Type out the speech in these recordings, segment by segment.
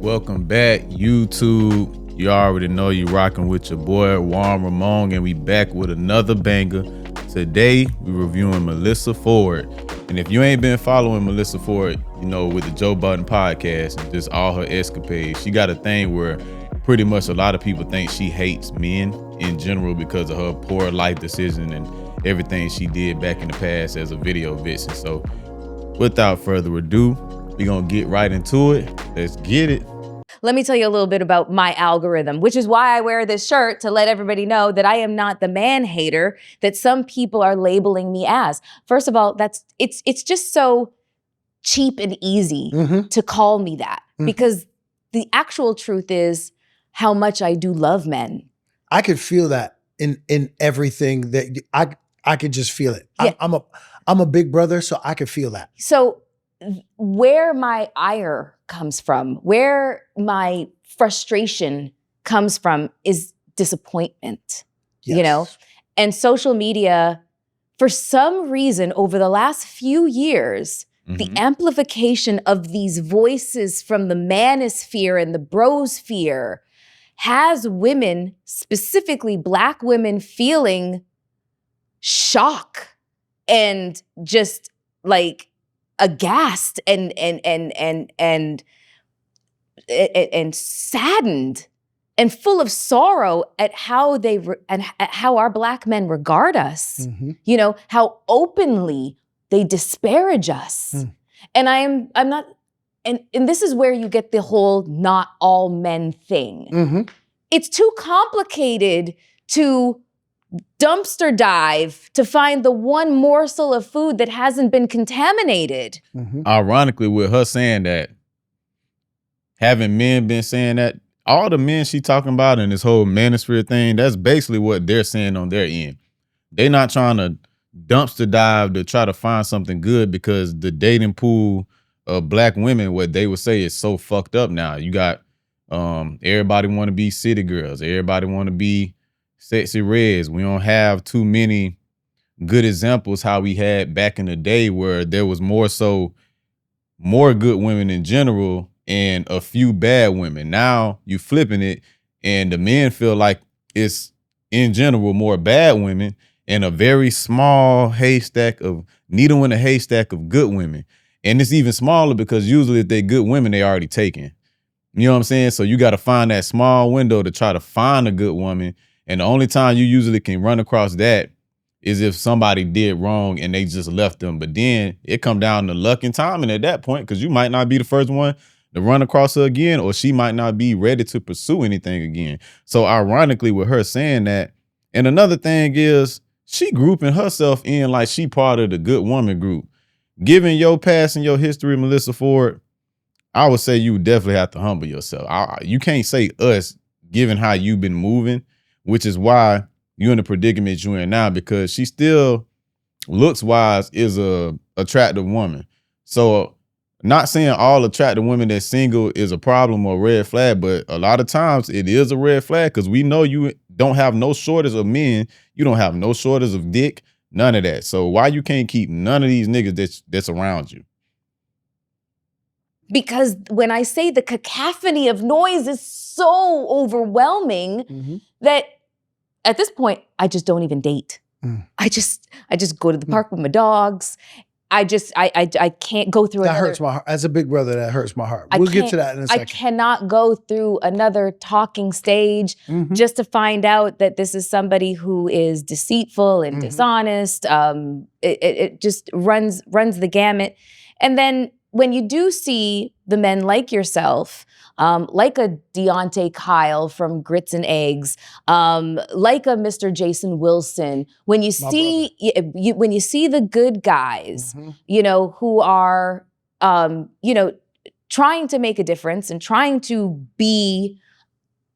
Welcome back, YouTube. You already know you rocking with your boy Juan Ramon, and we back with another banger. Today we reviewing Melyssa Ford, and if you ain't been following Melyssa Ford, you know, with the Joe Budden podcast and just all her escapades, she got a thing where pretty much a lot of people think she hates men in general because of her poor life decision and everything she did back in the past as a video vixen. So without further ado, we're gonna get right into it. Let's get it. Let me tell you a little bit about my algorithm, which is why I wear this shirt, to let everybody know that I am not the man hater that some people are labeling me as. First of all, it's just so cheap and easy to call me that, because the actual truth is how much I do love men. I could feel that in everything that I could just feel it. Yeah. I'm a big brother, so I could feel that. So where my ire comes from, where my frustration comes from, is disappointment, you know? And social media, for some reason, over the last few years, the amplification of these voices from the manosphere and the brosphere has women, specifically Black women, feeling shock and just like aghast and saddened and full of sorrow at how at how our Black men regard us. You know, how openly they disparage us. And I'm not, and this is where you get the whole not all men thing. It's too complicated to dumpster dive to find the one morsel of food that hasn't been contaminated. Ironically, with her saying that, having men been saying that, all the men she talking about in this whole manosphere thing, that's basically what they're saying on their end. They're not trying to dumpster dive to try to find something good, because the dating pool of Black women, what they would say, is so fucked up now. You got everybody want to be city girls. Everybody want to be sexy reds. We don't have too many good examples how we had back in the day, where there was more good women in general and a few bad women. Now you flipping it, and the men feel like it's in general more bad women and a very small needle in a haystack of good women. And it's even smaller because usually if they're good women, they already taken. You know what I'm saying? So you got to find that small window to try to find a good woman. And the only time you usually can run across that is if somebody did wrong and they just left them. But then it come down to luck and timing at that point, because you might not be the first one to run across her again, or she might not be ready to pursue anything again. So ironically, with her saying that, and another thing is, she grouping herself in like she part of the good woman group. Given your past and your history, Melyssa Ford, I would say you definitely have to humble yourself. You can't say us, given how you've been moving, which is why you're in the predicament you're in now, because she still, looks wise, is a attractive woman. So not saying all attractive women that's single is a problem or a red flag, but a lot of times it is a red flag, because we know you don't have no shortage of men. You don't have no shortage of dick, none of that. So why you can't keep none of these niggas that's around you? Because when I say the cacophony of noise is so overwhelming that at this point, I just don't even date. I just go to the park with my dogs. I can't go through that another. Hurts my heart. As a big brother, that hurts my heart. We'll get to that in a second. I cannot go through another talking stage just to find out that this is somebody who is deceitful and dishonest. It just runs the gamut. And then when you do see the men like yourself, like a Deontay Kyle from Grits and Eggs, like a Mr. Jason Wilson, when you see the good guys, you know, who are, you know, trying to make a difference and trying to be,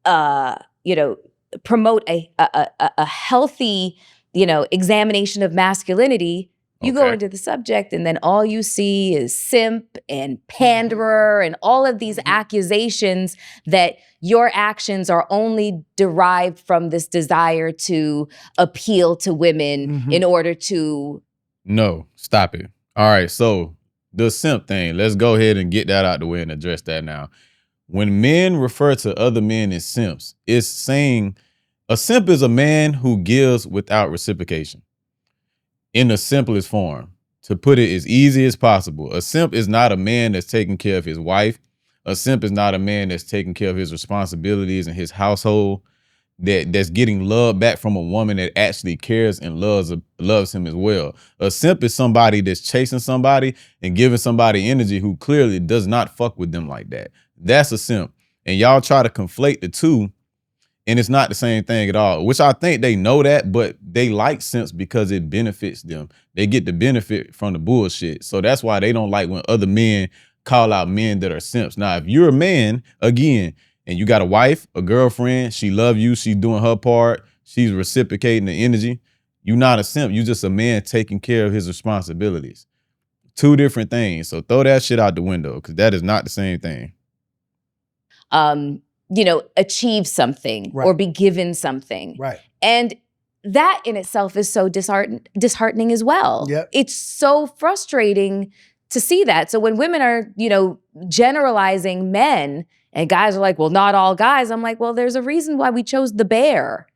you know, promote a healthy, you know, examination of masculinity. You go into the subject and then all you see is simp and panderer and all of these accusations that your actions are only derived from this desire to appeal to women in order to... No, stop it. All right, so the simp thing, let's go ahead and get that out the way and address that now. When men refer to other men as simps, it's saying a simp is a man who gives without reciprocation. In the simplest form, to put it as easy as possible, a simp is not a man that's taking care of his wife. A simp is not a man that's taking care of his responsibilities in his household, that's getting love back from a woman that actually cares and loves him as well. A simp is somebody that's chasing somebody and giving somebody energy who clearly does not fuck with them like that. That's a simp. And y'all try to conflate the two, and it's not the same thing at all, which I think they know that, but they like simps because it benefits them. They get the benefit from the bullshit. So that's why they don't like when other men call out men that are simps. Now, if you're a man, again, and you got a wife, a girlfriend, she love you, she's doing her part, she's reciprocating the energy, you're not a simp. You're just a man taking care of his responsibilities. Two different things. So throw that shit out the window, because that is not the same thing. Achieve something Right. or be given something. Right. And that in itself is so disheartening as well. Yep. It's so frustrating to see that. So when women are, generalizing men and guys are like, well, not all guys. I'm like, well, there's a reason why we chose the bear.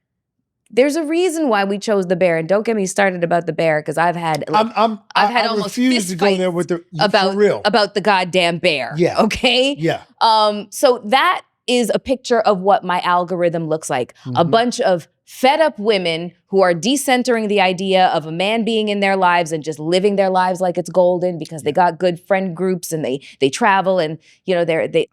There's a reason why we chose the bear. And don't get me started about the bear, because I've had I almost refuse fist to go there with for real. about the goddamn bear. Yeah. Okay. Yeah. So that is a picture of what my algorithm looks like. A bunch of fed up women who are decentering the idea of a man being in their lives and just living their lives like it's golden because they got good friend groups and they travel and they.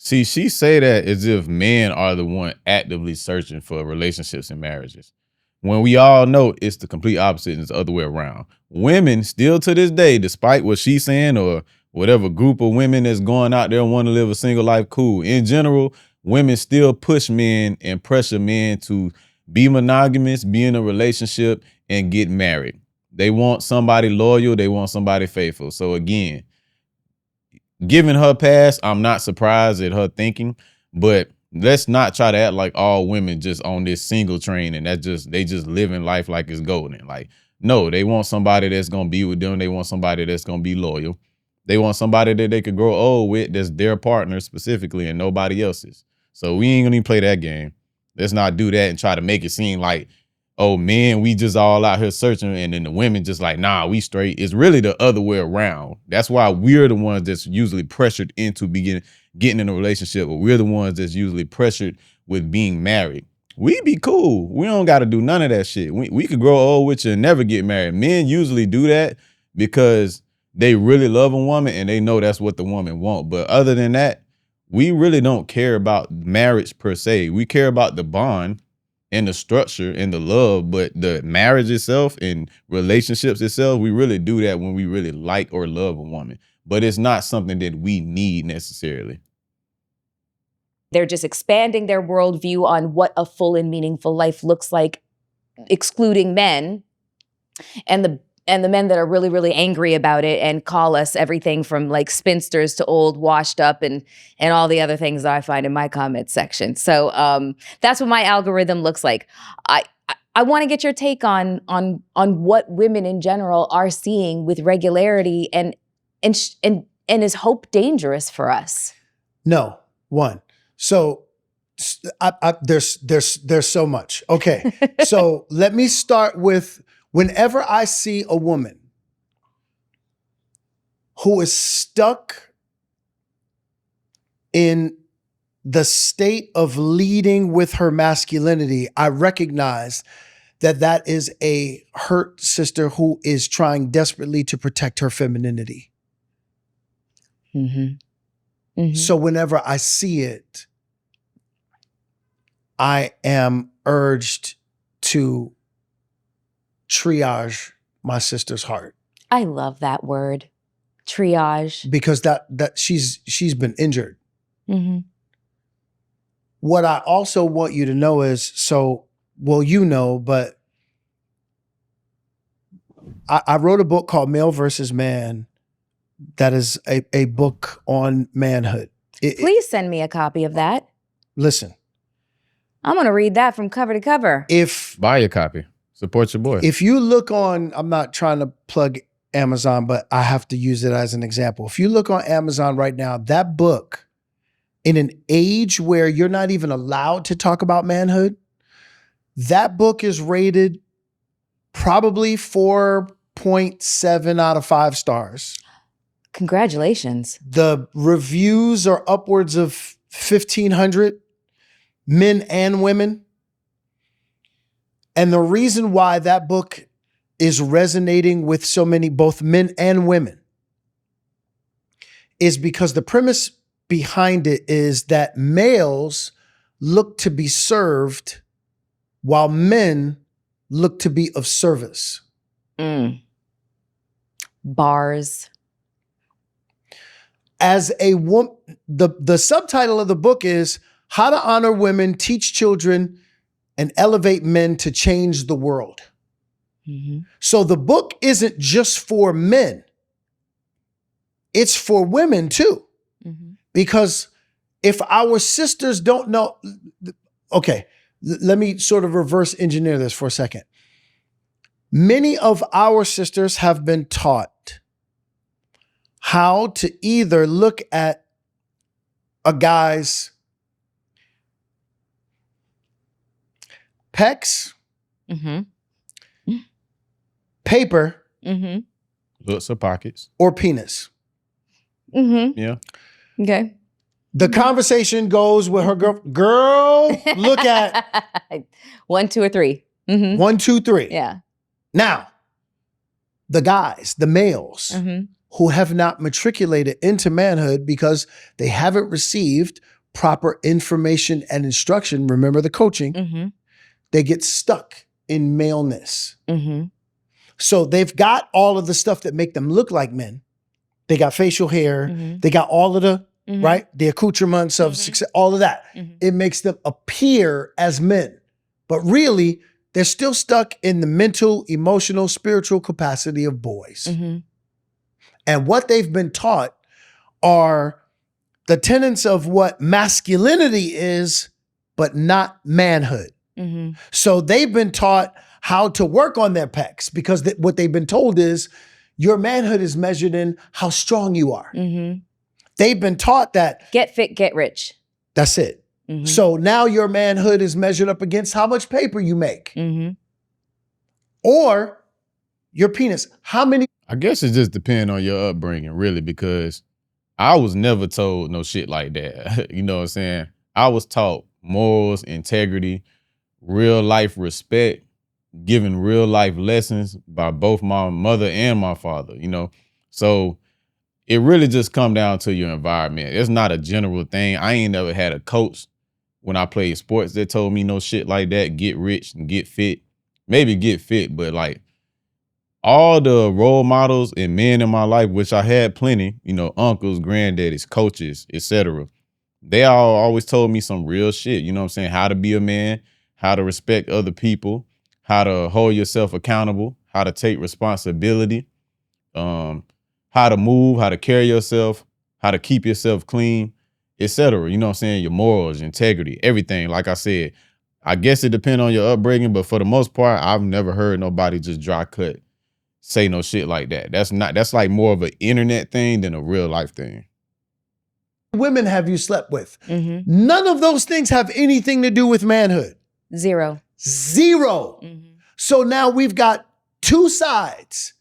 See, she say that as if men are the one actively searching for relationships and marriages, when we all know it's the complete opposite and it's the other way around. Women still to this day, despite what she's saying or whatever group of women that's going out there and want to live a single life, cool. In general, women still push men and pressure men to be monogamous, be in a relationship, and get married. They want somebody loyal. They want somebody faithful. So again, given her past, I'm not surprised at her thinking, but let's not try to act like all women just on this single train and they just living life like it's golden. Like, no, they want somebody that's gonna be with them. They want somebody that's gonna be loyal. They want somebody that they could grow old with, that's their partner specifically and nobody else's. So we ain't gonna even play that game. Let's not do that and try to make it seem like, oh man, we just all out here searching, and then the women just like, nah, we straight. It's really the other way around. That's why we're the ones that's usually pressured into getting in a relationship, or we're the ones that's usually pressured with being married. We be cool. We don't got to do none of that shit. We could grow old with you and never get married. Men usually do that because they really love a woman and they know that's what the woman want. But other than that, we really don't care about marriage per se. We care about the bond and the structure and the love, but the marriage itself and relationships itself, we really do that when we really like or love a woman. But it's not something that we need necessarily. They're just expanding their worldview on what a full and meaningful life looks like, excluding men. And the men that are really, really angry about it and call us everything from like spinsters to old, washed up, and all the other things that I find in my comment section. So that's what my algorithm looks like. I want to get your take on what women in general are seeing with regularity, and is hope dangerous for us? No, one. So there's so much. Okay, so let me start with, whenever I see a woman who is stuck in the state of leading with her masculinity, I recognize that is a hurt sister who is trying desperately to protect her femininity. Mm-hmm. Mm-hmm. So whenever I see it, I am urged to triage my sister's heart. I love that word, triage, because that she's been injured. Mm-hmm. What I also want you to know is, but I wrote a book called Male versus Man. That is a book on manhood. Please send me a copy of that. Listen, I'm going to read that from cover to cover. Buy a copy. Support your boy. If you look on, I'm not trying to plug Amazon, but I have to use it as an example. If you look on Amazon right now, that book in an age where you're not even allowed to talk about manhood, that book is rated probably 4.7 out of 5 stars. Congratulations. The reviews are upwards of 1,500, men and women. And the reason why that book is resonating with so many, both men and women, is because the premise behind it is that males look to be served while men look to be of service. Bars. As a woman, the subtitle of the book is How to Honor Women, Teach Children, and Elevate Men to Change the World. Mm-hmm. So the book isn't just for men. It's for women too. Mm-hmm. Because if our sisters don't know, okay, let me sort of reverse engineer this for a second. Many of our sisters have been taught how to either look at a guy's pecs, Mm-hmm. paper, Mm-hmm. Looks or pockets. or penis. Mm-hmm. Yeah. Okay. The conversation goes with her girl, look at 1, 2, or 3. Mm-hmm. 1, 2, 3. Yeah. Now, the guys, the males Mm-hmm. who have not matriculated into manhood because they haven't received proper information and instruction, remember the coaching, Mm-hmm. they get stuck in maleness. Mm-hmm. So they've got all of the stuff that make them look like men. They got facial hair. Mm-hmm. They got all of the, Mm-hmm. right? The accoutrements of Mhm. success, all of that. Mm-hmm. It makes them appear as men. But really, they're still stuck in the mental, emotional, spiritual capacity of boys. Mm-hmm. And what they've been taught are the tenets of what masculinity is, but not manhood. Mm-hmm. So they've been taught how to work on their pecs because what they've been told is your manhood is measured in how strong you are. Mm-hmm. They've been taught that Get fit, get rich. that's it. Mm-hmm. So now your manhood is measured up against how much paper you make Mm-hmm. or your penis. How many? I guess it just depends on your upbringing, really, because I was never told no shit like that. You know what I'm saying? I was taught morals, integrity, real life respect, given real life lessons by both my mother and my father, you know? So it really just come down to your environment. It's not a general thing. I ain't never had a coach when I played sports that told me no shit like that. Get rich and get fit. Maybe get fit, but like all the role models and men in my life, which I had plenty, you know, uncles, granddaddies, coaches, etc. They all always told me some real shit. You know what I'm saying? How to be a man, how to respect other people, how to hold yourself accountable, how to take responsibility, how to move, how to carry yourself, how to keep yourself clean, etc. You know what I'm saying? Your morals, integrity, everything. Like I said, I guess it depends on your upbringing, but for the most part, I've never heard nobody just dry cut say no shit like that. That's like more of an internet thing than a real life thing. Women have you slept with? Mm-hmm. None of those things have anything to do with manhood. 0. 0. Mm-hmm. So now we've got two sides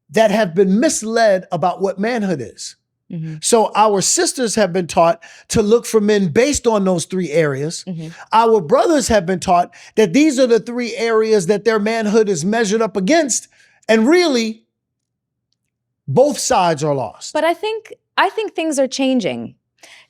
that have been misled about what manhood is. Mm-hmm. So our sisters have been taught to look for men based on those 3 areas. Mm-hmm. Our brothers have been taught that these are the 3 areas that their manhood is measured up against. And really, both sides are lost. But I think things are changing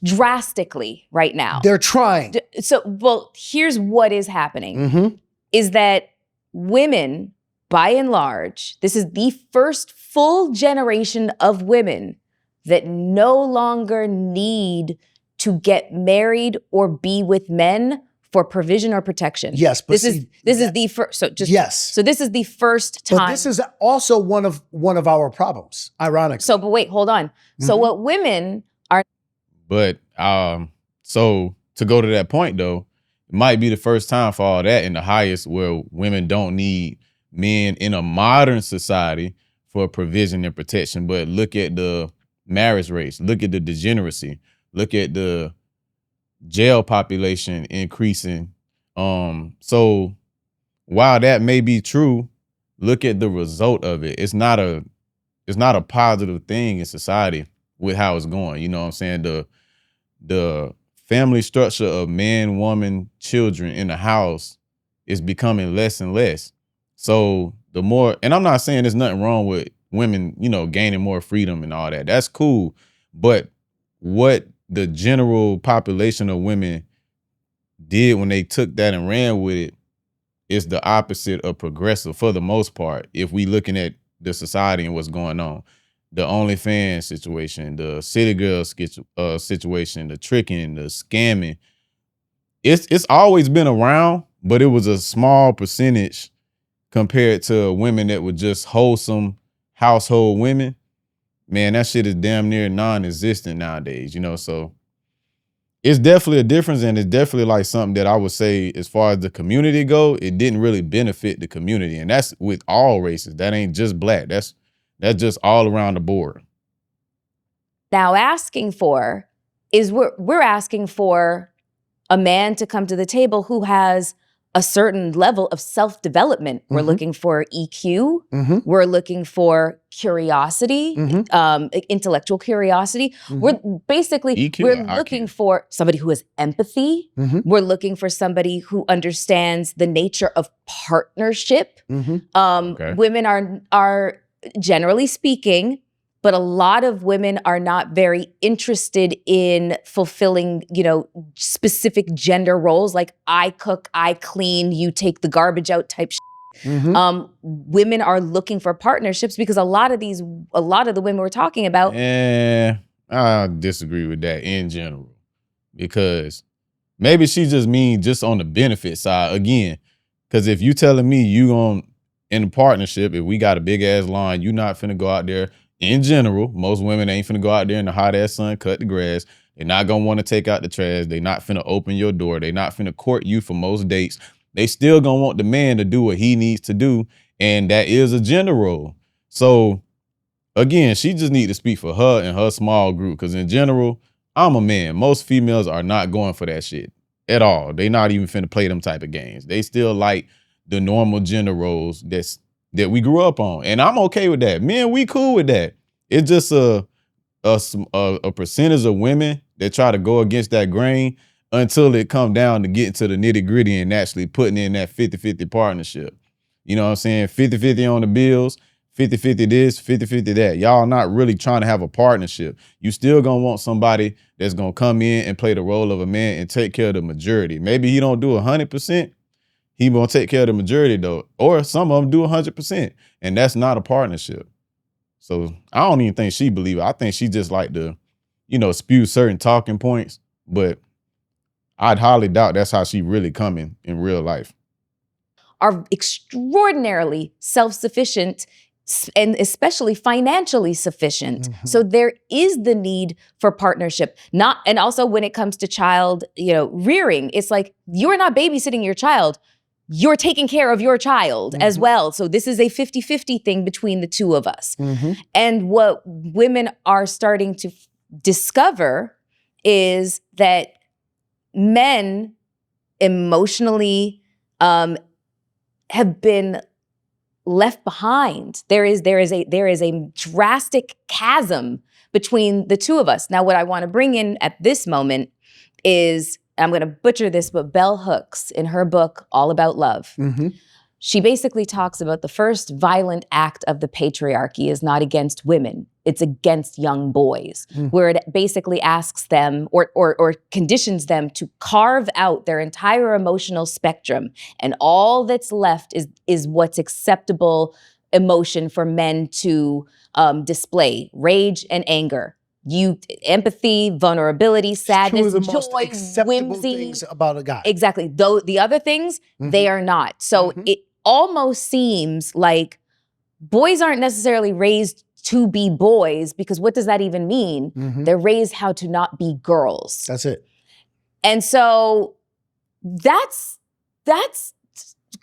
drastically right now. They're trying. So, well, here's what is happening. Mm-hmm. Is that women, by and large, this is the first full generation of women that no longer need to get married or be with men for provision or protection. Yes, but this is the first. So just yes. So this is the first time. But this is also one of our problems, ironically. So, but wait, hold on. So what women are? But so to go to that point though, it might be the first time for all that in the highest where women don't need men in a modern society for provision and protection. But look at the marriage rates, look at the degeneracy, look at the jail population increasing. So while that may be true, look at the result of it. It's not a positive thing in society with how it's going. You know what I'm saying? The family structure of man, woman, children in the house is becoming less and less. So the more, and I'm not saying there's nothing wrong with women, gaining more freedom and all that. That's cool. But what the general population of women did when they took that and ran with it is the opposite of progressive for the most part. If we looking at the society and what's going on, the OnlyFans situation, the city girl situation, the tricking, the scamming, it's always been around, but it was a small percentage compared to women that were just wholesome household women. Man, that shit is damn near non-existent nowadays, so it's definitely a difference, and it's definitely like something that I would say, as far as the community go, it didn't really benefit the community. And that's with all races. That ain't just black. That's just all around the board. Now we're asking for a man to come to the table who has a certain level of self-development. We're looking for EQ. We're looking for curiosity, intellectual curiosity. We're looking for somebody who has empathy. We're looking for somebody who understands the nature of partnership. Women are generally speaking, but a lot of women are not very interested in fulfilling, specific gender roles, like I cook, I clean, you take the garbage out type shit. Women are looking for partnerships because a lot of the women we're talking about. I disagree with that in general, because maybe she just means just on the benefit side again. Because if you telling me in a partnership, if we got a big ass line, you not finna go out there. In general, most women ain't finna go out there in the hot ass sun, cut the grass. They're not gonna want to take out the trash. They're not finna open your door. They're not finna court you for most dates. They still gonna want the man to do what he needs to do. And that is a gender role. So again, she just need to speak for her and her small group. Because in general, I'm a man. Most females are not going for that shit at all. They not even finna play them type of games. They still like the normal gender roles that we grew up on. And I'm okay with that. Men, we cool with that. It's just a percentage of women that try to go against that grain until it come down to getting to the nitty gritty and actually putting in that 50-50 partnership. You know what I'm saying? 50-50 on the bills, 50-50 this, 50-50 that. Y'all not really trying to have a partnership. You still gonna want somebody that's gonna come in and play the role of a man and take care of the majority. Maybe he don't do 100%. He gonna take care of the majority though. Or some of them do 100%. And that's not a partnership. So I don't even think she believe it. I think she just like to, spew certain talking points. But I'd highly doubt that's how she really coming in real life. Are extraordinarily self-sufficient and especially financially sufficient. So there is the need for partnership. And also when it comes to child, rearing, it's like you're not babysitting your child. You're taking care of your child as well. So this is a 50-50 thing between the two of us. And what women are starting to discover is that men emotionally have been left behind. There is a drastic chasm between the two of us. Now, what I want to bring in at this moment is, I'm going to butcher this, but Bell Hooks, in her book, All About Love, she basically talks about the first violent act of the patriarchy is not against women, it's against young boys, where it basically asks them or conditions them to carve out their entire emotional spectrum. And all that's left is what's acceptable emotion for men to display: rage and anger. Empathy, vulnerability, sadness, joy, whimsy. Things about a guy. Exactly. Though the other things, they are not. So it almost seems like boys aren't necessarily raised to be boys, because what does that even mean? They're raised how to not be girls. That's it. And so that's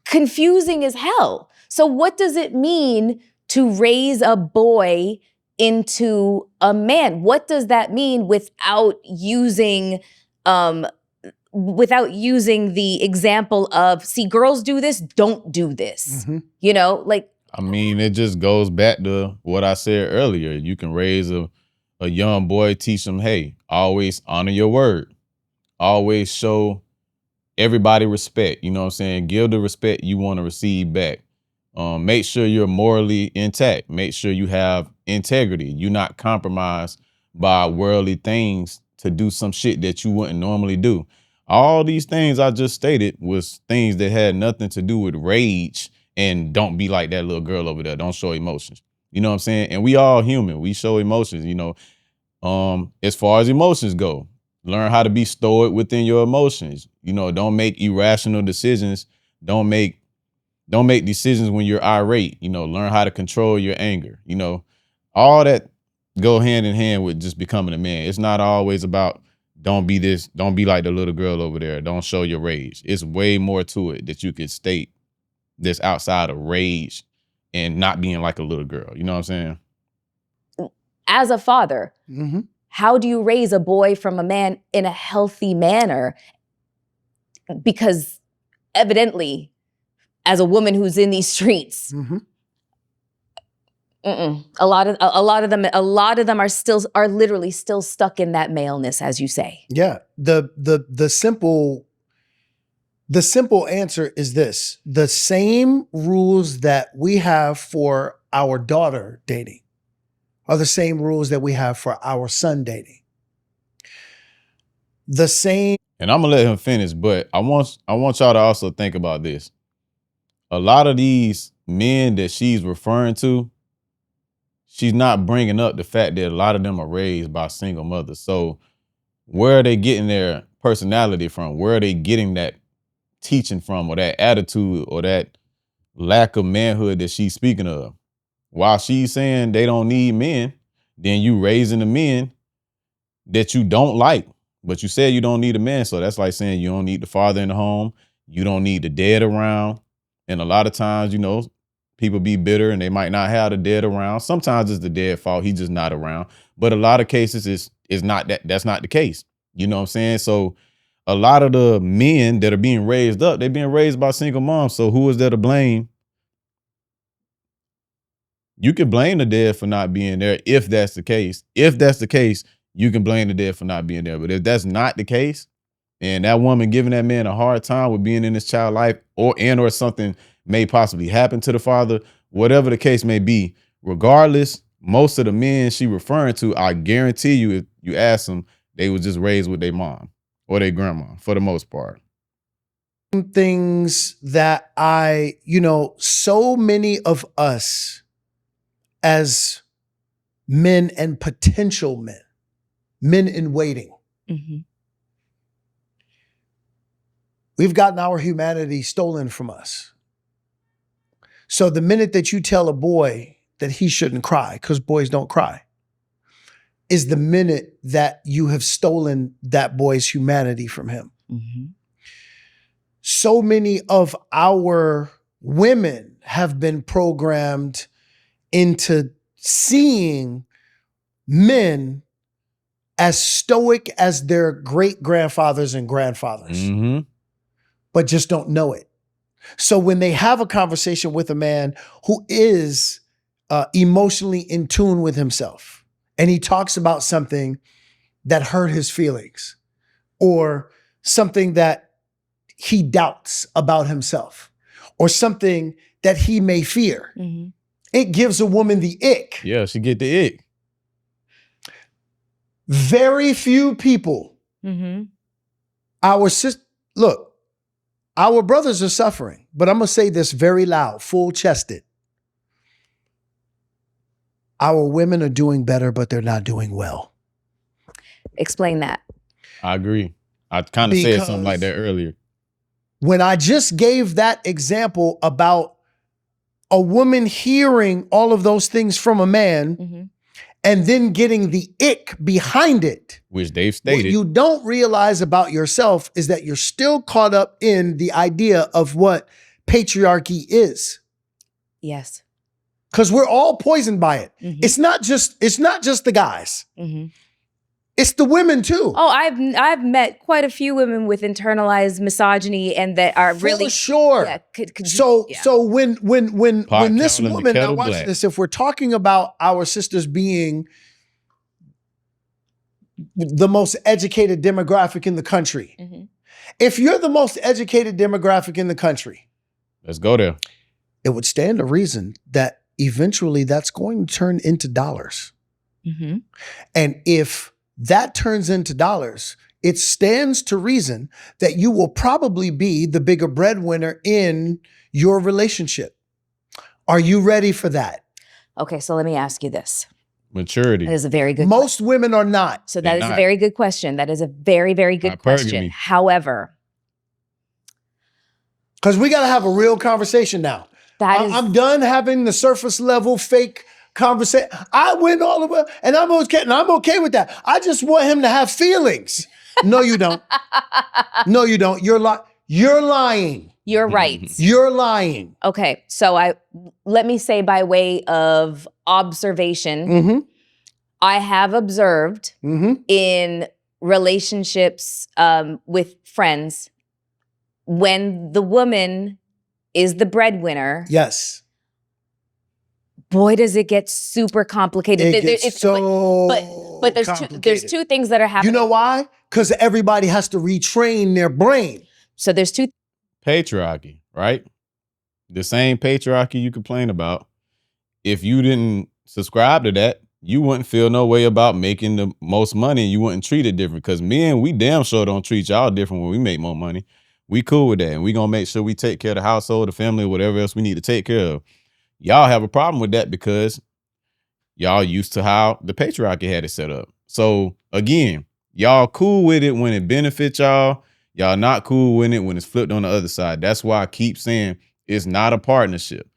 confusing as hell. So what does it mean to raise a boy into a man? What does that mean without using without using the example of, see, girls do this, don't do this. You know, like. I mean, it just goes back to what I said earlier. You can raise a young boy, teach him, hey, always honor your word. Always show everybody respect. You know what I'm saying? Give the respect you want to receive back. Make sure you're morally intact. Make sure you have integrity. You're not compromised by worldly things to do some shit that you wouldn't normally do. All these things I just stated was things that had nothing to do with rage and don't be like that little girl over there. Don't show emotions. You know what I'm saying? And we all human. We show emotions, you know. As far as emotions go, learn how to be stoic within your emotions. You know, don't make irrational decisions. Don't make decisions when you're irate. You know, learn how to control your anger. You know, all that go hand in hand with just becoming a man. It's not always about don't be this, don't be like the little girl over there. Don't show your rage. It's way more to it that you could state that's outside of rage and not being like a little girl. You know what I'm saying? As a father, how do you raise a boy from a man in a healthy manner? Because evidently, as a woman who's in these streets, a lot of them are literally still stuck in that maleness, as you say. Yeah. The simple answer is this: the same rules that we have for our daughter dating are the same rules that we have for our son dating. The same. And I'm gonna let him finish, but I want y'all to also think about this. A lot of these men that she's referring to, she's not bringing up the fact that a lot of them are raised by single mothers. So where are they getting their personality from? Where are they getting that teaching from, or that attitude, or that lack of manhood that she's speaking of? While she's saying they don't need men, then you raising the men that you don't like, but you said you don't need a man. So that's like saying you don't need the father in the home. You don't need the dad around. And a lot of times, you know, people be bitter and they might not have the dad around. Sometimes it's the dad's fault. He's just not around. But a lot of cases is not that's not the case. You know what I'm saying? So a lot of the men that are being raised up, they're being raised by single moms. So who is there to blame? You can blame the dad for not being there if that's the case. If that's the case, you can blame the dad for not being there. But if that's not the case, and that woman giving that man a hard time with being in his child's life, or something may possibly happen to the father, whatever the case may be, regardless, most of the men she referring to, I guarantee you, if you ask them, they was just raised with their mom or their grandma for the most part. Things that so many of us as men and potential men in waiting, we've gotten our humanity stolen from us. So the minute that you tell a boy that he shouldn't cry, because boys don't cry, is the minute that you have stolen that boy's humanity from him. So many of our women have been programmed into seeing men as stoic as their great grandfathers and grandfathers, but just don't know it. So when they have a conversation with a man who is emotionally in tune with himself, and he talks about something that hurt his feelings, or something that he doubts about himself, or something that he may fear, it gives a woman the ick. Yeah, she get the ick. Very few people, look, our brothers are suffering, but I'm going to say this very loud, full-chested. Our women are doing better, but they're not doing well. Explain that. I agree. I kind of said something like that earlier. When I just gave that example about a woman hearing all of those things from a man and then getting the ick behind it, which they've stated, what you don't realize about yourself is that you're still caught up in the idea of what patriarchy is. Yes. Because we're all poisoned by it. It's not just the guys. It's the women too. Oh, I've met quite a few women with internalized misogyny and that are really for sure. Yeah, So when Pot this calling the woman, now kettle watch black. this, if we're talking about our sisters being the most educated demographic in the country, if you're the most educated demographic in the country, Let's go there. it would stand to reason that eventually that's going to turn into dollars. And if that turns into dollars, it stands to reason that you will probably be the bigger breadwinner in your relationship. Are you ready for that? Okay, so let me ask you this. Maturity. That is a very good Most women are not. So that is not. a very good question. That is a very, very good question. Hypergamy. However, Because we got to have a real conversation now. I'm done having the surface level fake conversation. I went all the way, and I'm okay with that. I just want him to have feelings. No, you don't. No, you don't. You're lying. You're right. You're lying. Okay, so let me say by way of observation, I have observed in relationships with friends, when the woman is the breadwinner, yes, boy, does it get super complicated. It gets so but there's complicated. two things that are happening. You know why? Because everybody has to retrain their brain. So there's two. Patriarchy, right? The same patriarchy you complain about. If you didn't subscribe to that, you wouldn't feel no way about making the most money. You wouldn't treat it different. Because men, we damn sure don't treat y'all different when we make more money. We cool with that. And we going to make sure we take care of the household, the family, whatever else we need to take care of. Y'all have a problem with that because y'all used to how the patriarchy had it set up. So again, y'all cool with it when it benefits y'all. Y'all not cool with it when it's flipped on the other side. That's why I keep saying it's not a partnership,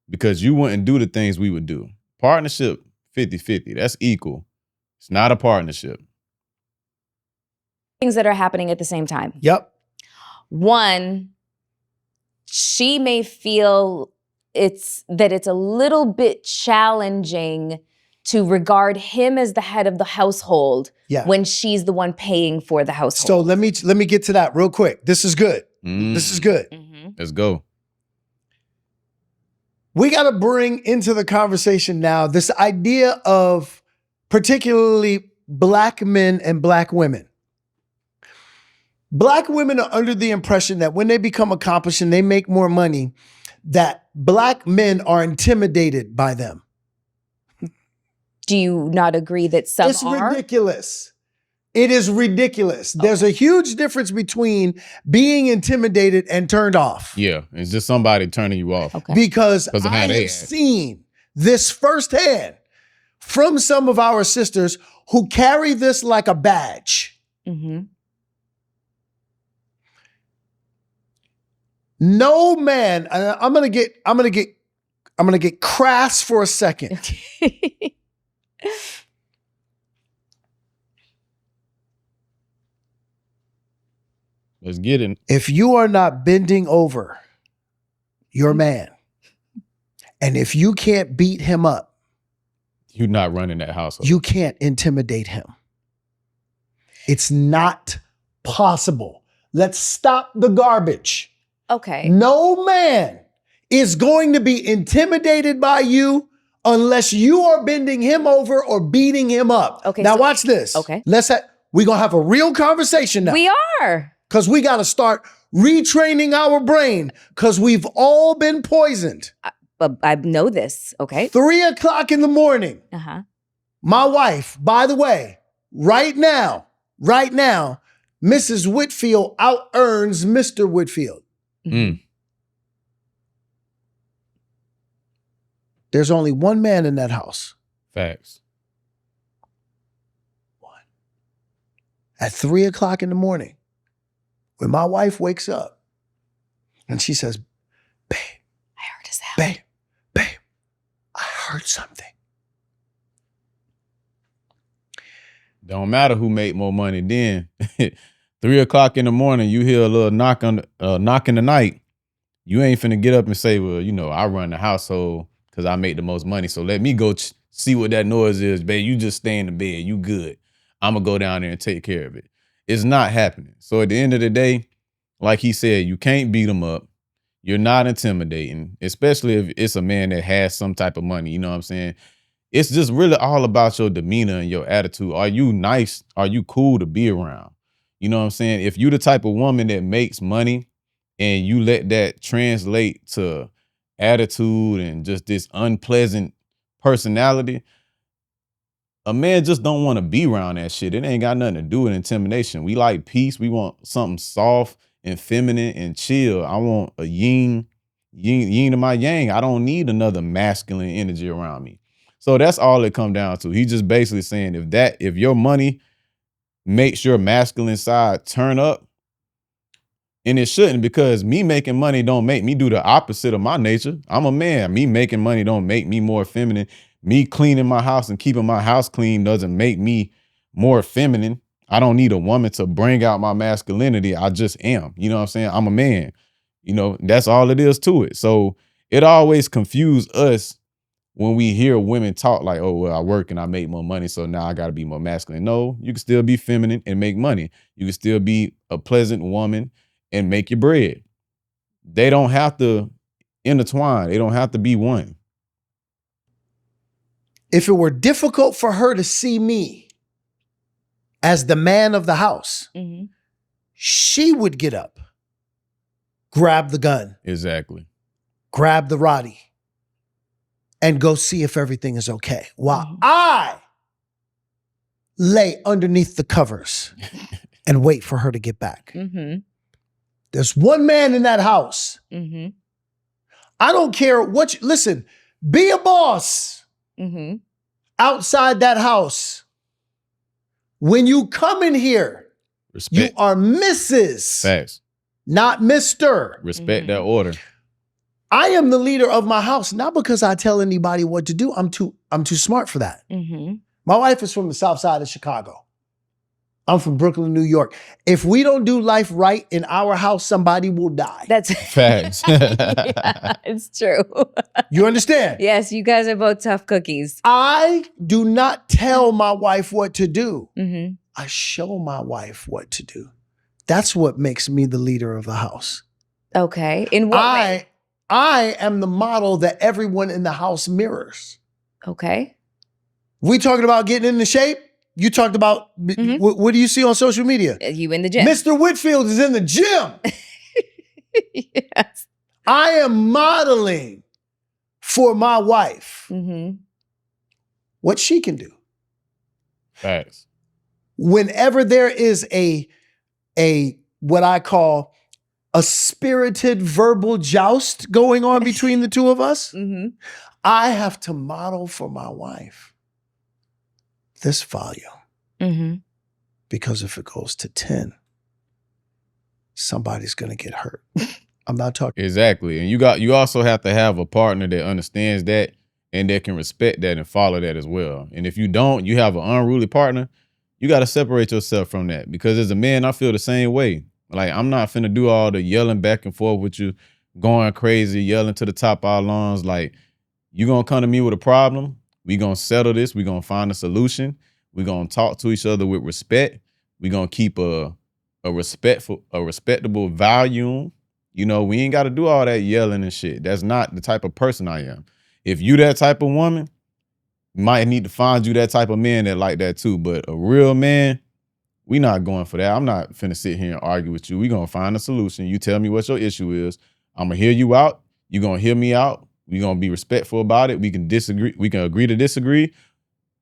because you wouldn't do the things we would do. Partnership, 50-50. That's equal. It's not a partnership. Things that are happening at the same time. Yep. One, she may feel it's a little bit challenging to regard him as the head of the household when she's the one paying for the household. So let me get to that real quick. This is good. This is good. Let's go. We got to bring into the conversation now this idea of particularly Black men and Black women. Black women are under the impression that when they become accomplished and they make more money, that Black men are intimidated by them. Do you not agree that some It's are? ridiculous. It is ridiculous. Okay. There's a huge difference between being intimidated and turned off. Yeah, it's just somebody turning you off. Okay. Because of I have seen this firsthand from some of our sisters who carry this like a badge. No man, I'm gonna get crass for a second. Let's get it. If you are not bending over your man, and if you can't beat him up, you're not running that household. You can't intimidate him. It's not possible. Let's stop the garbage. Okay. No man is going to be intimidated by you unless you are bending him over or beating him up. Okay. Now watch this. Okay. We're going to have a real conversation now. We are. Because we got to start retraining our brain because we've all been poisoned. But I know this. Okay. 3:00 in the morning. My wife, by the way, right now, Mrs. Whitfield out-earns Mr. Whitfield. There's only one man in that house. Facts. One. At 3:00 in the morning, when my wife wakes up and she says, babe, I heard a sound. Babe, I heard something. Don't matter who make more money then. 3:00 in the morning, you hear a little knock in the night. You ain't finna get up and say, well, I run the household because I make the most money. So let me go see what that noise is, babe. You just stay in the bed. You good. I'm gonna go down there and take care of it. It's not happening. So at the end of the day, like he said, you can't beat them up. You're not intimidating, especially if it's a man that has some type of money. You know what I'm saying? It's just really all about your demeanor and your attitude. Are you nice? Are you cool to be around? You know what I'm saying? If you the type of woman that makes money and you let that translate to attitude and just this unpleasant personality, a man just don't want to be around that shit. It ain't got nothing to do with intimidation. We like peace. We want something soft and feminine and chill. I want a yin to my yang. I don't need another masculine energy around me. So that's all it come down to. He just basically saying if your money makes your masculine side turn up, and it shouldn't, because me making money don't make me do the opposite of my nature. I'm a man. Me making money don't make me more feminine. Me cleaning my house and keeping my house clean doesn't make me more feminine. I don't need a woman to bring out my masculinity. I just am. You know what I'm saying? I'm a man. You know, that's all it is to it. So it always confused us when we hear women talk like, oh, well, I work and I make more money, so now I got to be more masculine. No, you can still be feminine and make money. You can still be a pleasant woman and make your bread. They don't have to intertwine. They don't have to be one. If it were difficult for her to see me as the man of the house, she would get up, grab the gun. Exactly. Grab the Roddy and go see if everything is okay. While I lay underneath the covers and wait for her to get back. There's one man in that house. I don't care what you, listen, be a boss outside that house. When you come in here, respect. You are Mrs. Facts. Not Mr. Respect that order. I am the leader of my house, not because I tell anybody what to do. I'm too smart for that. My wife is from the south side of Chicago. I'm from Brooklyn, New York. If we don't do life right in our house, somebody will die. That's facts. Yeah, it's true. You understand? Yes, you guys are both tough cookies. I do not tell my wife what to do. I show my wife what to do. That's what makes me the leader of the house. Okay. In what way? I am the model that everyone in the house mirrors. Okay. We talking about getting into shape? You talked about, what do you see on social media? You in the gym. Mr. Whitfield is in the gym. Yes. I am modeling for my wife what she can do. Facts. Whenever there is a what I call a spirited verbal joust going on between the two of us, I have to model for my wife this volume. Because if it goes to 10, somebody's going to get hurt. I'm not talking. Exactly. And you also have to have a partner that understands that and that can respect that and follow that as well. And if you don't, you have an unruly partner, you got to separate yourself from that. Because as a man, I feel the same way. Like, I'm not finna do all the yelling back and forth with you, going crazy, yelling to the top of our lungs. Like, you gonna come to me with a problem, we gonna settle this, we gonna find a solution, we gonna talk to each other with respect, we gonna keep a respectable volume. You know, we ain't gotta do all that yelling and shit. That's not the type of person I am. If you that type of woman, might need to find you that type of man that like that too. But a real man, we not going for that. I'm not finna sit here and argue with you. We gonna find a solution. You tell me what your issue is. I'm gonna hear you out. You gonna hear me out. We gonna be respectful about it. We can disagree. We can agree to disagree.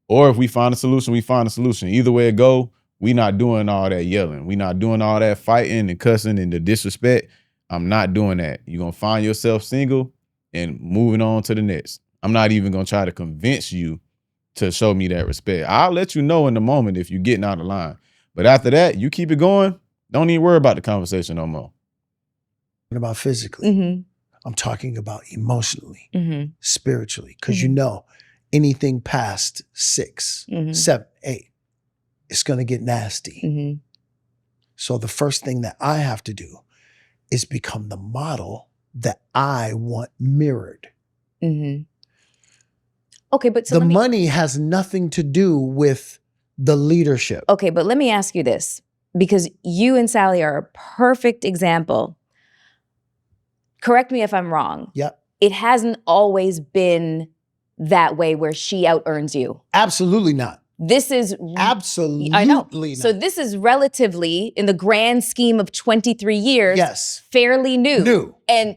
Or if we find a solution, we find a solution. Either way it go, we not doing all that yelling. We not doing all that fighting and cussing and the disrespect. I'm not doing that. You gonna find yourself single and moving on to the next. I'm not even gonna try to convince you to show me that respect. I'll let you know in the moment if you're getting out of line. But after that, you keep it going. Don't even worry about the conversation no more. About physically. I'm talking about emotionally, spiritually. Because you know, anything past 6, 7, 8, it's going to get nasty. So the first thing that I have to do is become the model that I want mirrored. Okay, but so the money has nothing to do with the leadership. Okay, but let me ask you this, because you and Sally are a perfect example. Correct me if I'm wrong. Yep. It hasn't always been that way where she out-earns you. Absolutely not. This is Absolutely I know. not. So this is relatively, in the grand scheme of 23 years, Yes. fairly new. New. And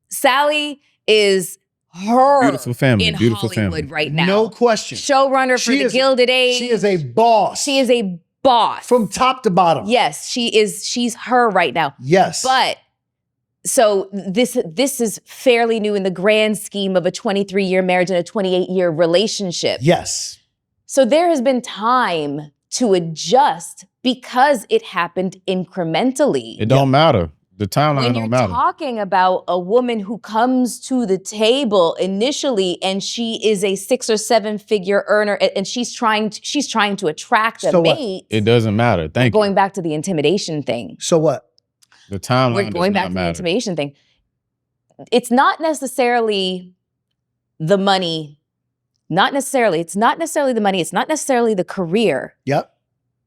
Sally is her Beautiful family, in beautiful Hollywood family. right now. No question. Showrunner for the Gilded Age. She is a boss. She is a boss. From top to bottom. Yes, she's her right now. Yes. But so this is fairly new in the grand scheme of a 23-year marriage and a 28-year relationship. Yes. So there has been time to adjust because it happened incrementally. It don't matter. The timeline When you're don't matter. talking about a woman who comes to the table initially and she is a 6 or 7 figure earner and she's trying to attract a So what? mate. It doesn't matter. Thank you. Going back to the intimidation thing. So what? The timeline We're does going back not to the matter. intimidation thing. It's not necessarily the money. It's not necessarily the money. It's not necessarily the career. Yep.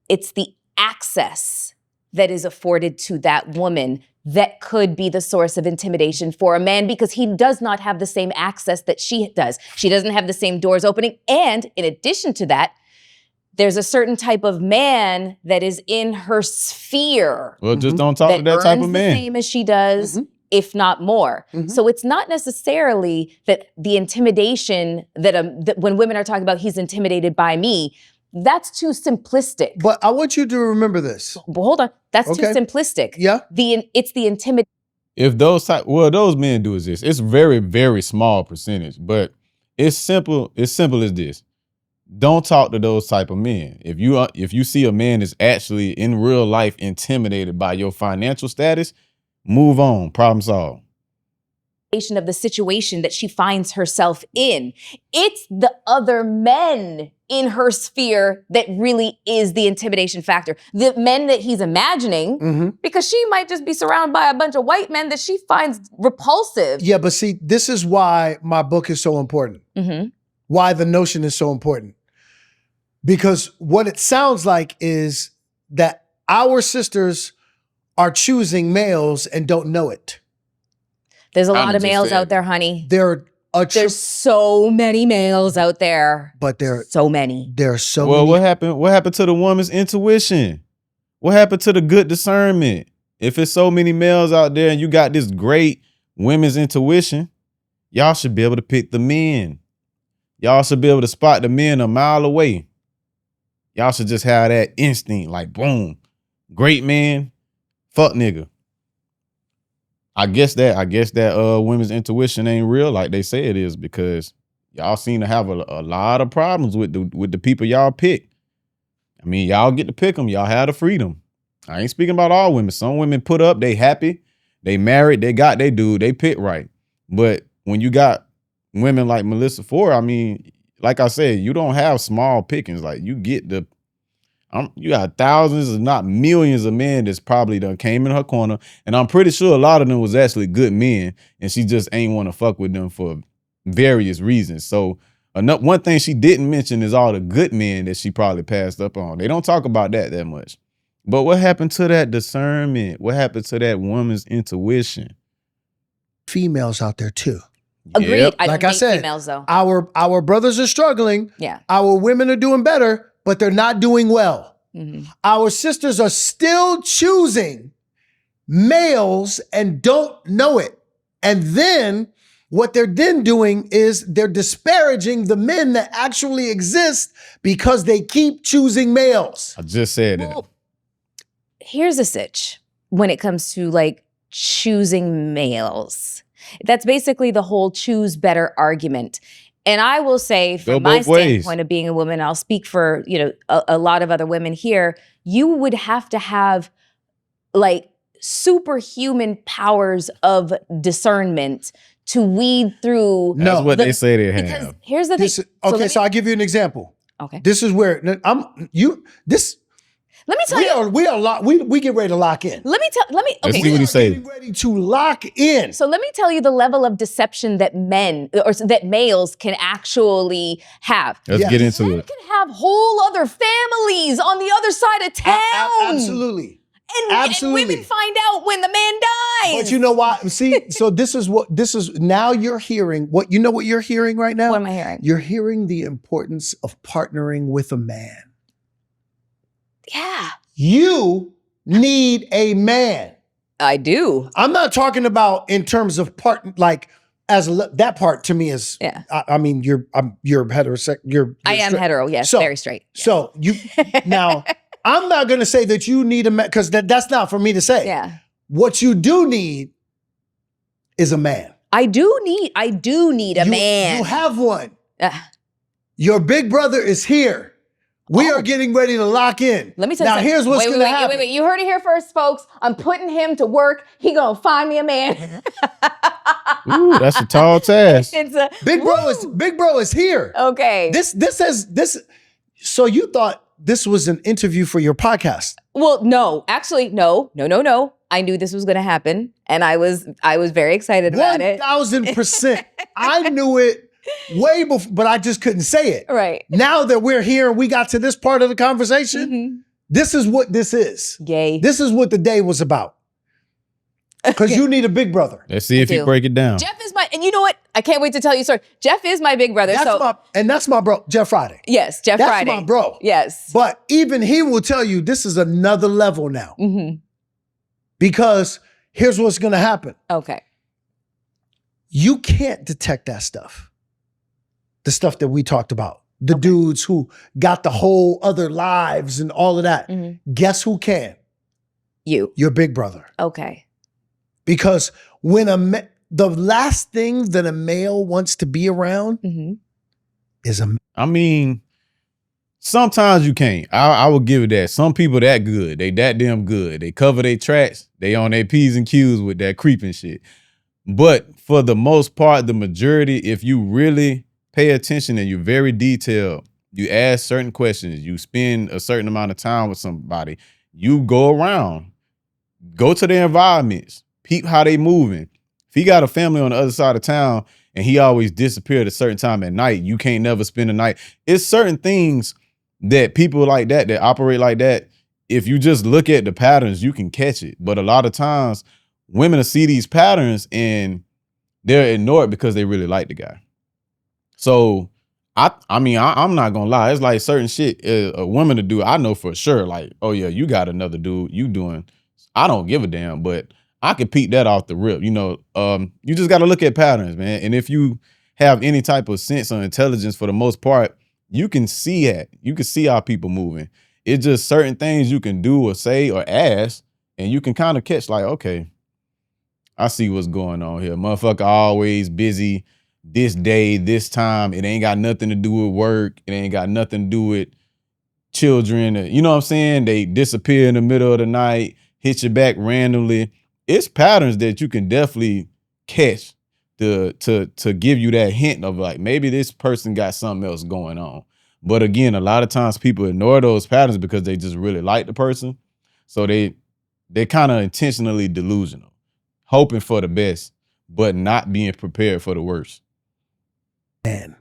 It's the access that is afforded to that woman that could be the source of intimidation for a man because he does not have the same access that she does. She doesn't have the same doors opening. And in addition to that, there's a certain type of man that is in her sphere Well, just don't talk to that type of earns man. the same as she does, if not more. So it's not necessarily that the intimidation that when women are talking about he's intimidated by me, that's too simplistic. But I want you to remember this. But hold on, that's Okay. too simplistic. Yeah. It's the intimidation. If those those men do is this. It's very, very small percentage, but it's simple. It's simple as this. Don't talk to those type of men. If you see a man that's actually in real life intimidated by your financial status, move on. Problem solved. Of the situation that she finds herself in. It's the other men in her sphere that really is the intimidation factor. The men that he's imagining, because she might just be surrounded by a bunch of white men that she finds repulsive. Yeah, but see, this is why my book is so important. Why the notion is so important. Because what it sounds like is that our sisters are choosing males and don't know it. There's a lot of males out there, honey. There's so many males out there. But so many. There's so Well, many. what happened? What happened to the woman's intuition? What happened to the good discernment? If it's so many males out there and you got this great women's intuition, y'all should be able to pick the men. Y'all should be able to spot the men a mile away. Y'all should just have that instinct, like boom, great man, fuck nigga. I guess that women's intuition ain't real like they say it is because y'all seem to have a lot of problems with the people y'all pick. I mean, y'all get to pick them. Y'all have the freedom. I ain't speaking about all women. Some women put up, they happy, they married, they got they dude, they pick right. But when you got women like Melyssa Ford, I mean, like I said, you don't have small pickings. Like you get you got thousands, if not millions of men that's probably done came in her corner. And I'm pretty sure a lot of them was actually good men and she just ain't want to fuck with them for various reasons. So one thing she didn't mention is all the good men that she probably passed up on. They don't talk about that much. But what happened to that discernment? What happened to that woman's intuition? Females out there too. Agreed. Yep. I don't Like I think said, females though. Our brothers are struggling. Yeah. Our women are doing better, but they're not doing well. Our sisters are still choosing males and don't know it. And then what they're then doing is they're disparaging the men that actually exist because they keep choosing males. I just said that. Well, here's a sitch when it comes to like choosing males. That's basically the whole choose better argument. And I will say, from my standpoint of being a woman, I'll speak for, a lot of other women here, you would have to have like superhuman powers of discernment to weed through. That's what they say they because have. here's the thing. So I'll give you an example. Okay. This is where Let me tell you. We get ready to lock in. Let's okay. see what he say. Getting ready to lock in. So let me tell you the level of deception that that males can actually have. Let's get into Men it. can have whole other families on the other side of town. Absolutely. And women find out when the man dies. But you know why? See, so this is now you're hearing what you're hearing right now? What am I hearing? You're hearing the importance of partnering with a man. Yeah. You need a man. I do. I'm not talking about in terms of part, like that part to me is, Yeah. I mean, you're heterosexual. I am hetero, yes, So- very straight. So now I'm not going to say that you need a man because that's not for me to say. Yeah. What you do need is a man. I do need a man. You have one. Uh, Your big brother is here. We are getting ready to lock in. Let me tell you now, something. here's what's going to happen. Wait. You heard it here first, folks. I'm putting him to work. He gonna find me a man. Ooh, that's a tall task. It's a Big bro is here. okay. This. So you thought this was an interview for your podcast? Well, no, actually, no. I knew this was gonna happen, and I was very excited about it. 1,000%. I knew it way before, but I just couldn't say it. Right. Now that we're here and we got to this part of the conversation, Mm-hmm. this is what this is. Yay. This is what the day was about. Because you need a big brother. Let's see if I he do. break it down. Jeff is and you know what? I can't wait to tell you a story. Jeff is my big brother. That's my bro, Jeff Friday. Yes, Jeff That's Friday. my bro. Yes. But even he will tell you this is another level now. Mm-hmm. Because here's what's going to happen. Okay. You can't detect that stuff. The stuff that we talked about. The dudes who got the whole other lives and all of that. Mm-hmm. Guess who can? You. Your big brother. Okay. Because when the last thing that a male wants to be around Mm-hmm. is a I mean, sometimes you can't. I will give it that. Some people that good. They that damn good. They cover their tracks. They on their P's and Q's with that creeping shit. But for the most part, the majority, if you really pay attention and you're very detailed, you ask certain questions, you spend a certain amount of time with somebody, you go around, go to their environments, peep how they moving. If he got a family on the other side of town and he always disappeared at a certain time at night, you can't never spend a night. It's certain things that people like that operate like that. If you just look at the patterns, you can catch it. But a lot of times women will see these patterns and they'll ignore it because they really like the guy. So I'm not gonna lie. It's like certain shit a woman to do. I know for sure. Like, oh yeah, you got another dude. You doing? I don't give a damn. But I can peep that off the rip. You know, you just got to look at patterns, man. And if you have any type of sense or intelligence, for the most part, you can see it. You can see how people moving. It's just certain things you can do or say or ask, and you can kind of catch. Like, okay, I see what's going on here. Motherfucker always busy. This day, this time, it ain't got nothing to do with work. It ain't got nothing to do with children. You know what I'm saying? They disappear in the middle of the night, hit you back randomly. It's patterns that you can definitely catch to give you that hint of like, maybe this person got something else going on. But again, a lot of times people ignore those patterns because they just really like the person. So they're kind of intentionally delusional, hoping for the best, but not being prepared for the worst. man.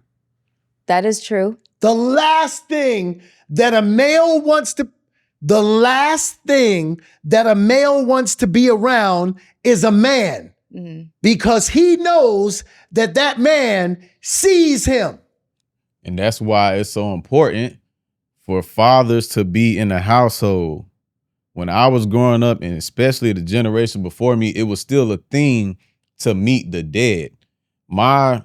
That is true. The last thing that a male wants to be around is a man. Mm-hmm. Because he knows that man sees him. And that's why it's so important for fathers to be in the household. When I was growing up, and especially the generation before me, it was still a thing to meet the dead. My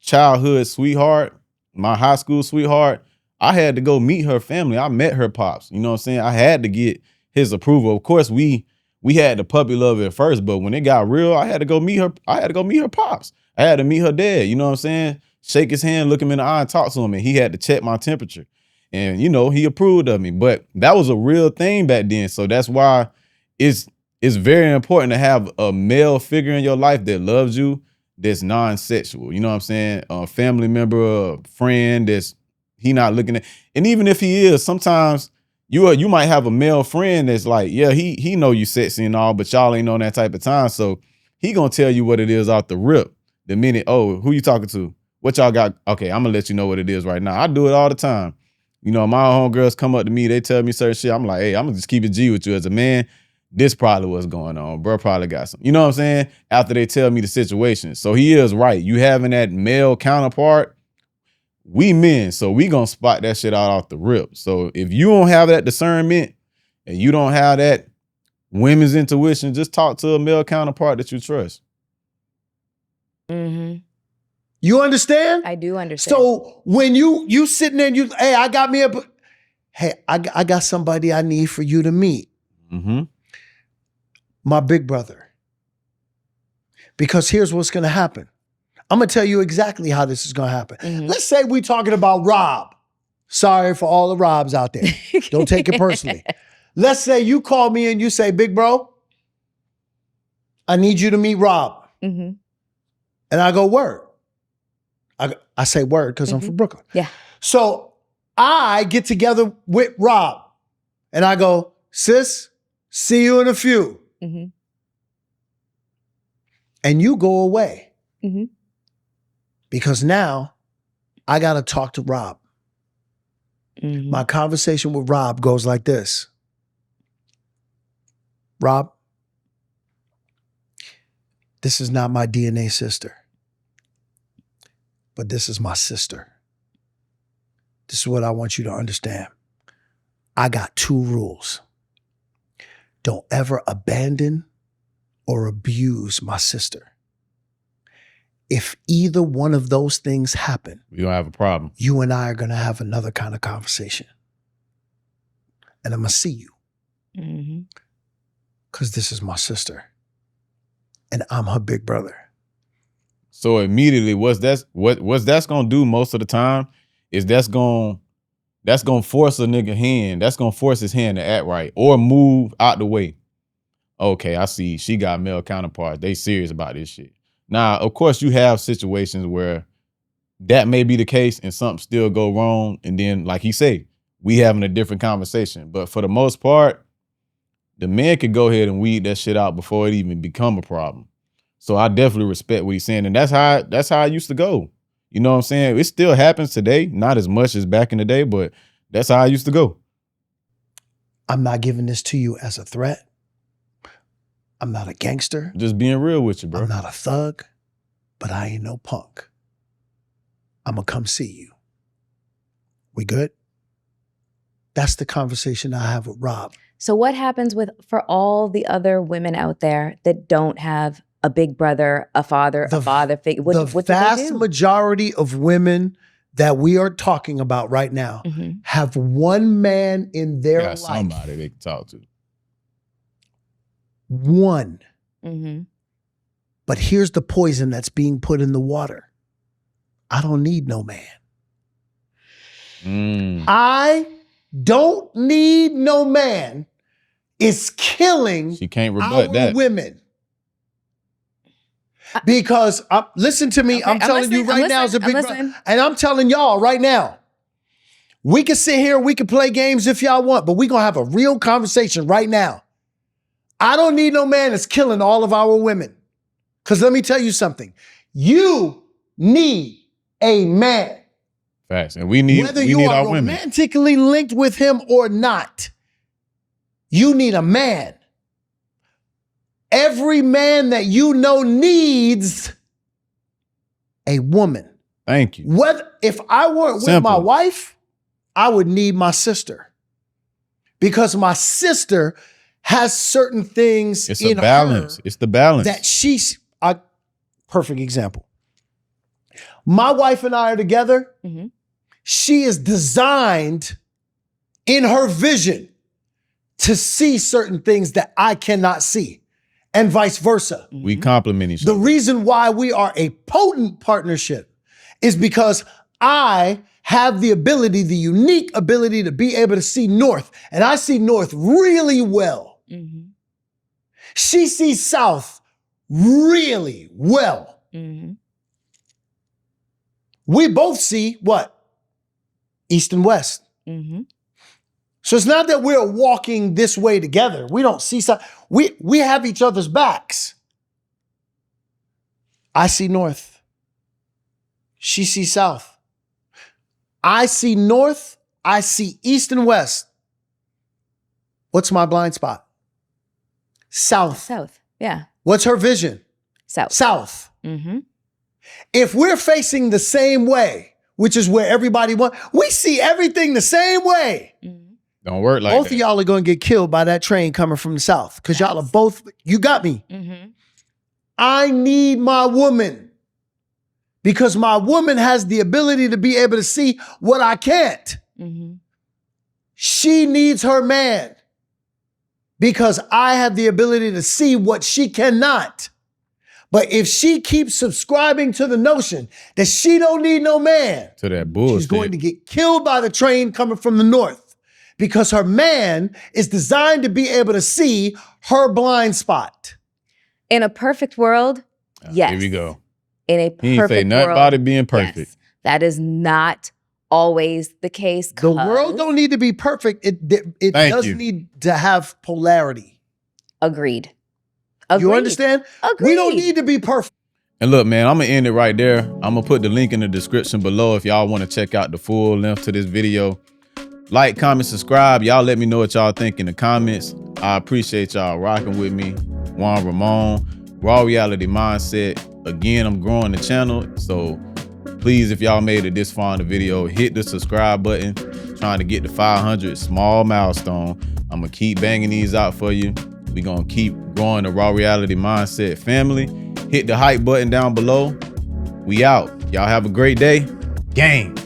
childhood sweetheart, my high school sweetheart, I had to go meet her family. I met her pops. You know what I'm saying? I had to get his approval. Of course, we had the puppy love at first, but when it got real, I had to go meet her. I had to go meet her pops. I had to meet her dad. You know what I'm saying? Shake his hand, look him in the eye, and talk to him. And he had to check my temperature. And, you know, he approved of me. But that was a real thing back then. So that's why it's very important to have a male figure in your life that loves you, that's non-sexual. You know what I'm saying? A family member, a friend that's he not looking at. And even if he is, sometimes you might have a male friend that's like, yeah, he know you sexy and all, but y'all ain't on that type of time. So he gonna tell you what it is off the rip. The minute, oh, who you talking to? What y'all got? Okay, I'm gonna let you know what it is right now. I do it all the time. You know, my homegirls come up to me, they tell me certain shit. I'm like, hey, I'm gonna just keep it G with you as a man. This probably what's going on. Bro probably got some. You know what I'm saying? After they tell me the situation. So he is right. You having that male counterpart, we men, so we gonna spot that shit out off the rip. So if you don't have that discernment and you don't have that women's intuition, just talk to a male counterpart that you trust. Mm-hmm. You understand? I do understand. So when you sitting there and you, hey, I got somebody I need for you to meet. Mm-hmm. My big brother. Because here's what's gonna happen. I'm gonna tell you exactly how this is gonna happen. Mm-hmm. Let's say we're talking about Rob. Sorry for all the Robs out there. Don't take it personally. Let's say you call me and you say, big bro, I need you to meet Rob. Mm-hmm. And I go, word. I say word because I'm from Brooklyn. Yeah. So I get together with Rob and I go, sis, see you in a few. Mm-hmm. And you go away. Mm-hmm. Because now I got to talk to Rob. Mm-hmm. My conversation with Rob goes like this. Rob, this is not my DNA sister, but this is my sister. This is what I want you to understand. I got 2 rules. Don't ever abandon or abuse my sister. If either one of those things happen, We don't have a problem. you and I are going to have another kind of conversation. And I'm going to see you. Mm-hmm. Because this is my sister. And I'm her big brother. So immediately, what's that's gonna do most of the time is that's gonna force a nigga hand. That's gonna force his hand to act right or move out the way. Okay, I see. She got male counterparts. They serious about this shit. Now, of course, you have situations where that may be the case and something still go wrong. And then, like he say, we having a different conversation. But for the most part, the man could go ahead and weed that shit out before it even become a problem. So I definitely respect what he's saying. And that's how I used to go. You know what I'm saying? It still happens today. Not as much as back in the day, but that's how I used to go. I'm not giving this to you as a threat. I'm not a gangster. Just being real with you, bro. I'm not a thug, but I ain't no punk. I'm going to come see you. We good? That's the conversation I have with Rob. So what happens for all the other women out there that don't have a big brother, a father figure? What do they vast do? majority of women that we are talking about right now have one man in their life. Somebody they can talk to. One. Mm-hmm. But here's the poison that's being put in the water. I don't need no man. I don't need no man. It's killing She can't rebut our that. women. Because, listen to me, Okay, I'm telling you right now as a big brother, and I'm telling y'all right now, we can sit here, we can play games if y'all want, but we're going to have a real conversation right now. I don't need no man that's killing all of our women. Because let me tell you something. You need a man. Facts. And we need Whether you are our women. romantically linked with him or not, you need a man. Every man that you know needs a woman. Thank you. If I weren't with my wife, I would need my sister. Because my sister has certain things It's in a balance. her It's the balance. that she's a perfect example. My wife and I are together. Mm-hmm. She is designed in her vision to see certain things that I cannot see, and vice versa. We complement each The other. reason why we are a potent partnership is because I have the unique ability to be able to see north, and I see north really well. Mm-hmm. She sees south really well. Mm-hmm. We both see what? East and west. Mm-hmm. So it's not that we're walking this way together. We don't see something. We have each other's backs. I see north. She sees south. I see north. I see east and west. What's my blind spot? South. South. Yeah. What's her vision? South. South. Mm-hmm. If we're facing the same way, which is where everybody wants, we see everything the same way. Mm-hmm. Don't work like Both that. of y'all are going to get killed by that train coming from the south because y'all are both, you got me. Mm-hmm. I need my woman because my woman has the ability to be able to see what I can't. Mm-hmm. She needs her man because I have the ability to see what she cannot. But if she keeps subscribing to the notion that she don't need no man, To that bullshit. she's going to get killed by the train coming from the north because her man is designed to be able to see her blind spot. In a perfect world, yes. Here we go. In a perfect He ain't say nothing world, about it being perfect. yes. That is not always the case. The world don't need to be perfect. It Thank does you. need to have polarity. Agreed. You understand? Agreed. We don't need to be perfect. And look, man, I'm going to end it right there. I'm going to put the link in the description below if y'all want to check out the full length to this video. Like, comment, subscribe. Y'all let me know what y'all think in the comments. I appreciate y'all rocking with me. Juan Ramon, Raw Reality Mindset. Again, I'm growing the channel. So please, if y'all made it this far in the video, hit the subscribe button. Trying to get to 500, small milestone. I'm going to keep banging these out for you. We're going to keep growing the Raw Reality Mindset family. Hit the hype button down below. We out. Y'all have a great day. Gang.